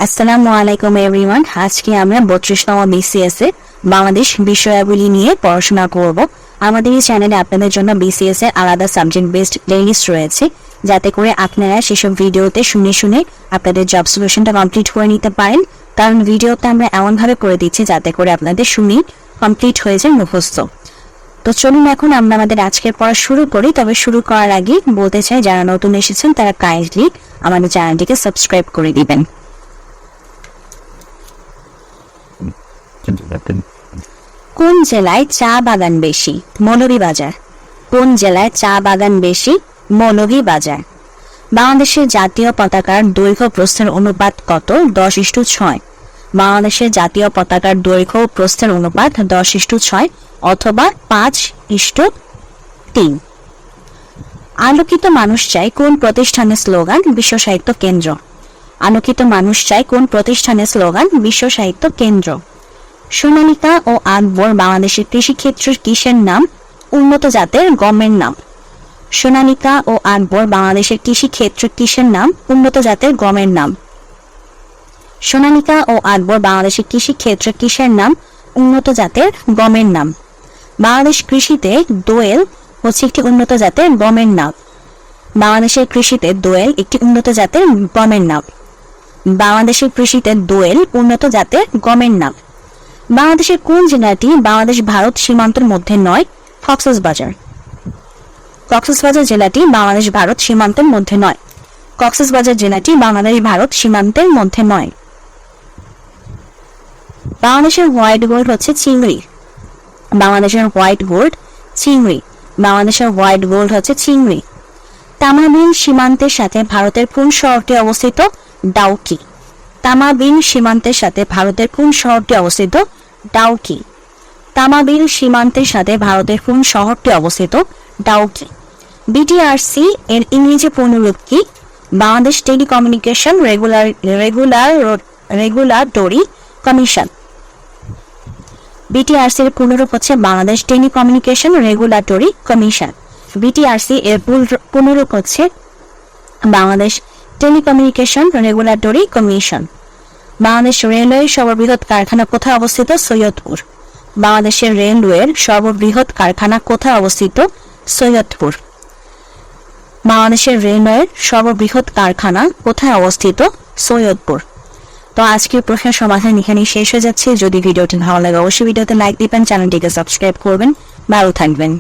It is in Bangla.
আসসালামু আলাইকুম এভরিওয়ান। আজকে আমরা 32তম বিসিএস এ বাংলাদেশ বিষয়াবলী নিয়ে পড়াশোনা করব। আমাদের এই চ্যানেলে আপনাদের জন্য বিসিএস এর আলাদা সাবজেক্ট বেসড প্লেলিস্ট রয়েছে, যাতে করে আপনারা সেসব ভিডিওতে শুনে শুনে আপনাদের জব সলিউশনটা কমপ্লিট করে নিতে পারেন। কারণ ভিডিওটা আমরা এমনভাবে করে দিচ্ছি যাতে করে আপনাদের শুনেই কমপ্লিট হয়ে যায় মুখস্থ। তো চলুন এখন আমরা আমাদের আজকের পড়া শুরু করি। তবে শুরু করার আগে বলতে চাই, যারা নতুন এসেছেন তারা কাইন্ডলি আমাদের চ্যানেলটিকে সাবস্ক্রাইব করে দিবেন। কোন জেলায় চা বাগান বেশি? মৌলভীবাজার। কোন জেলায় চা বাগান বেশি? মৌলভীবাজার। বাংলাদেশের জাতীয় পতাকার দৈর্ঘ্য প্রস্থের অনুপাত কত? 10:6। বাংলাদেশের জাতীয় পতাকার দৈর্ঘ্য প্রস্থের অনুপাত 10:6 অথবা 5:3। আলোকিত মানুষ চাই কোন প্রতিষ্ঠানের স্লোগান? বিশ্ব সাহিত্য কেন্দ্র। আলোকিত মানুষ চাই কোন প্রতিষ্ঠানের স্লোগান? বিশ্ব সাহিত্য কেন্দ্র। সোনালিকা ও আকবর বাংলাদেশের কৃষিক্ষেত্রের কিসের নাম? উন্নত জাতের গমের নাম। সোনালিকা ও আকবর বাংলাদেশের কৃষিক্ষেত্রের কিসের নাম? উন্নত জাতের গমের নাম। সোনালিকা ও আকবর বাংলাদেশের কৃষিক্ষেত্রের কিসের নাম? উন্নত জাতের গমের নাম। বাংলাদেশ কৃষিতে দোয়েল হচ্ছে একটি উন্নত জাতের গমের নাম। বাংলাদেশের কৃষিতে দোয়েল একটি উন্নত জাতের গমের নাম। বাংলাদেশের কৃষিতে দোয়েল উন্নত জাতের গমের নাম। বাংলাদেশের কোন জেলাটি বাংলাদেশ ভারত সীমান্তের মধ্যে নয়? কক্সবাজার। কক্সবাজার জেলাটি বাংলাদেশ ভারত সীমান্তের মধ্যে নয়। কক্সবাজার জেলাটি বাংলাদেশ ভারত সীমান্তের মধ্যে নয়। বাংলাদেশের হোয়াইট গোল্ড হচ্ছে চিংড়ি। বাংলাদেশের হোয়াইট গোল্ড চিংড়ি। বাংলাদেশের হোয়াইট গোল্ড হচ্ছে চিংড়ি। তামাবিল সীমান্তের সাথে ভারতের কোন শহরটি অবস্থিত? ডাউকি। তামাবিল সীমান্তের সাথে ভারতের কোন শহরটি অবস্থিত? ডাউকি। তামাবিল সীমান্তের সাথে ভারতের কোন শহরটি অবস্থিত? ডাউকি। বিটিআরসি এর ইংরেজি পূর্ণরূপ কি? Bangladesh telecommunication regulatory commission. BTRC এর পূর্ণরূপ হচ্ছে Bangladesh telecommunication regulatory commission. BTRC এর পূর্ণরূপ হচ্ছে Bangladesh telecommunication regulatory commission. Bangladesh রেলওয়ের সর্ববৃহৎ কারখানা কোথায় অবস্থিত? সৈয়দপুর। বাংলাদেশের রেলওয়ের সর্ববৃহৎ কারখানা কোথায় অবস্থিত? সৈয়দপুর। বাংলাদেশের রেলওয়ের সর্ববৃহৎ কারখানা কোথায় অবস্থিত? সৈয়দপুর। তো আজকের প্রশ্নের সমাধান এখানেই শেষ হয়ে যাচ্ছে। যদি ভিডিওটি ভালো লাগে অবশ্যই ভিডিওতে লাইক দিবেন, চ্যানেলটিকে সাবস্ক্রাইব করবেন। ভালো থাকবেন।